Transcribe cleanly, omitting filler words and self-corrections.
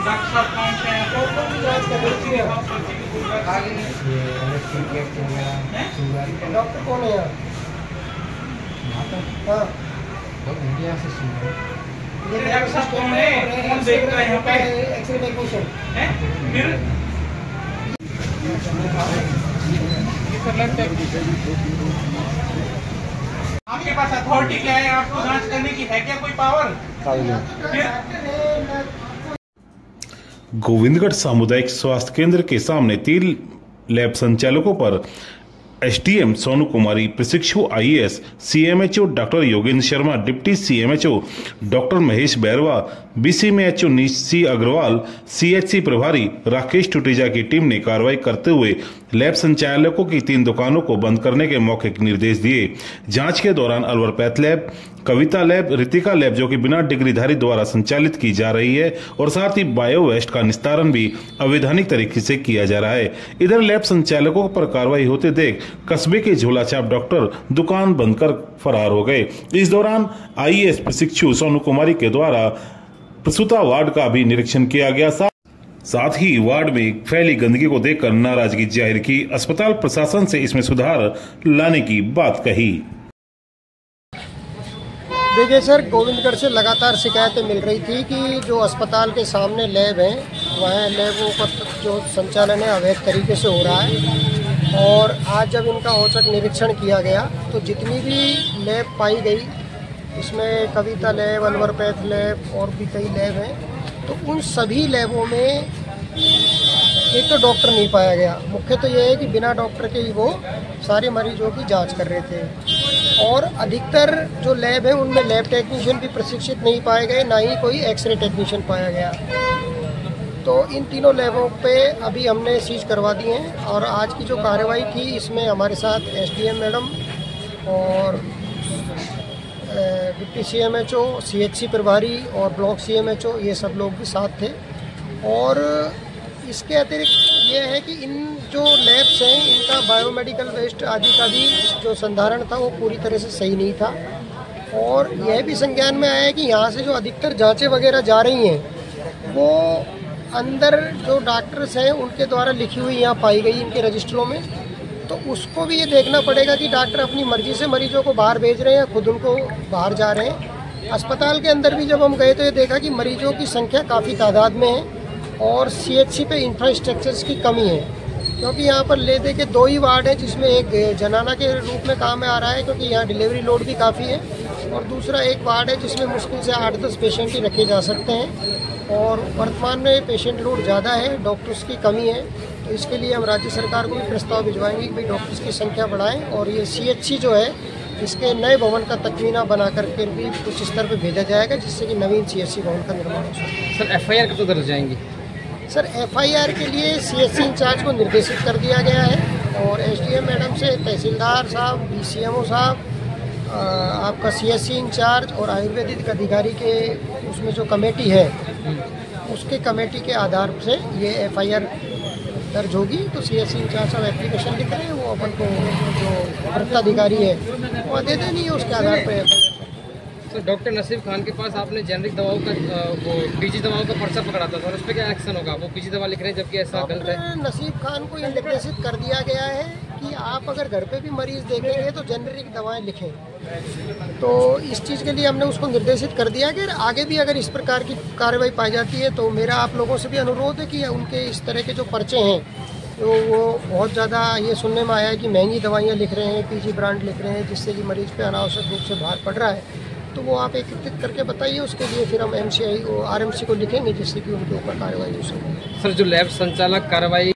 Doctor साहब कौन से हैं? डॉक्टर कौन है यहाँ? हाँ इंडिया से डॉक्टर साहब कौन है? कौन देख रहा है यहाँ पे? एक्सरे टेक्नीशियन हैं? फिर आपके पास अथॉरिटी क्या है? आपको जांच करने की है क्या कोई पावर? फिर गोविंदगढ़ सामुदायिक स्वास्थ्य केंद्र के सामने 3 लैब संचालकों पर एसडीएम सोनू कुमारी, प्रशिक्षु IAS, CMHO doctor Yogendra Sharma, deputy CMHO doctor Mahesh Bairwa, BCMHO Nishi Agarwal, CHC प्रभारी राकेश टुटेजा की टीम ने कार्रवाई करते हुए लैब संचालकों की 3 दुकानों को बंद करने के मौखिक निर्देश दिए। जांच के दौरान अलवर पैथ लैब, कविता लैब, रितिका लैब जो कि बिना डिग्रीधारी द्वारा संचालित की जा रही है और साथ ही बायो वेस्ट का निस्तारण भी अवैधानिक तरीके से किया जा रहा है। इधर लैब संचालकों पर कार्रवाई होते देख कस्बे के झोलाछाप डॉक्टर दुकान बंद कर फरार हो गए। इस दौरान आईएएस प्रशिक्षु सोनू कुमारी के द्वारा प्रसूता वार्ड का भी निरीक्षण किया गया। साथ ही वार्ड में फैली गंदगी को देखकर नाराजगी जाहिर की। अस्पताल प्रशासन से इसमें सुधार लाने की बात कही। देखिए सर, गोविंदगढ़ से लगातार शिकायतें मिल रही थी कि जो अस्पताल के सामने लैब हैं वहाँ लैबों का जो संचालन है अवैध तरीके से हो रहा है। और आज जब इनका औचक निरीक्षण किया गया तो जितनी भी लैब पाई गई, इसमें कविता लैब, अलवर पैथ लैब और भी कई लैब हैं, तो उन सभी लैबों में एक तो डॉक्टर नहीं पाया गया। मुख्य तो ये है कि बिना डॉक्टर के ही वो सारे मरीजों की जांच कर रहे थे। और अधिकतर जो लैब है उनमें लैब टेक्नीशियन भी प्रशिक्षित नहीं पाए गए, ना ही कोई एक्सरे टेक्नीशियन पाया गया। तो इन तीनों लैबों पे अभी हमने सीज करवा दिए हैं। और आज की जो कार्रवाई थी इसमें हमारे साथ एसडीएम मैडम और डिप्टी सीएमएचओ, सीएचसी प्रभारी और ब्लॉक सीएमएचओ ये सब लोग भी साथ थे। और इसके अतिरिक्त ये है कि इन जो लैब्स हैं इनका बायोमेडिकल वेस्ट आदि का भी जो संधारण था वो पूरी तरह से सही नहीं था। और यह भी संज्ञान में आया है कि यहाँ से जो अधिकतर जांचें वगैरह जा रही हैं वो अंदर जो डॉक्टर्स हैं उनके द्वारा लिखी हुई यहाँ पाई गई इनके रजिस्टरों में। तो उसको भी ये देखना पड़ेगा कि डॉक्टर अपनी मर्जी से मरीजों को बाहर भेज रहे हैं या खुद उनको बाहर जा रहे हैं। अस्पताल के अंदर भी जब हम गए तो ये देखा कि मरीजों की संख्या काफ़ी तादाद में है और सीएचसी पे इंफ्रास्ट्रक्चर्स की कमी है। क्योंकि यहाँ पर ले दे के 2 ही वार्ड है जिसमें एक जनाना के रूप में काम में आ रहा है क्योंकि यहाँ डिलीवरी लोड भी काफ़ी है, और दूसरा एक वार्ड है जिसमें मुश्किल से 8-10 पेशेंट ही रखे जा सकते हैं। और वर्तमान में पेशेंट लोड ज़्यादा है, डॉक्टर्स की कमी है। तो इसके लिए हम राज्य सरकार को भी प्रस्ताव भिजवाएंगे कि भाई डॉक्टर्स की संख्या बढ़ाएं और ये सीएचसी जो है इसके नए भवन का तकमीना बना करके भी कुछ स्तर पर भेजा जाएगा जिससे कि नवीन सीएचसी भवन का निर्माण हो सके। सर एफआईआर कब तक दर्ज जाएंगी? सर एफआईआर के लिए सीएचसी इंचार्ज को निर्देशित कर दिया गया है और एसडीएम मैडम से तहसीलदार साहब, बीसीएमओ साहब, आपका सीएचसी इंचार्ज और आयुर्वेदिक अधिकारी के उसमें जो कमेटी है उसके कमेटी के आधार से ये एफआईआर दर्ज होगी। तो सीएचसी इंचार्ज साहब एप्लीकेशन लिख रहे हैं, वो अपन को जो वृत्ताधिकारी है वो दे देनी है, उसके आधार पर। तो डॉक्टर नसीब खान के पास आपने जेनरिक दवाओं का वो पीजी दवाओं का पर्चा पकड़ा था सर, उस पर क्या एक्शन होगा? वो पीजी दवा लिख रहे हैं जबकि ऐसा गलत है। नसीब खान को ये निर्देशित कर दिया गया है कि आप अगर घर पे भी मरीज देखेंगे तो जेनरिक दवाएं लिखें। तो इस चीज़ के लिए हमने उसको निर्देशित कर दिया कि आगे भी अगर इस प्रकार की कार्रवाई पाई जाती है तो मेरा आप लोगों से भी अनुरोध है कि उनके इस तरह के जो पर्चे हैं तो वो बहुत ज़्यादा ये सुनने में आया है कि महंगी दवाइयाँ लिख रहे हैं, पीजी ब्रांड लिख रहे हैं, जिससे कि मरीज पे अनावश्यक रूप से भार पड़ रहा है। तो वो आप एकत्रित करके बताइए, उसके लिए फिर हम एमसीआई और आरएमसी को लिखेंगे जिससे कि उनके ऊपर कार्रवाई हो सके। सर जो लैब संचालक कार्रवाई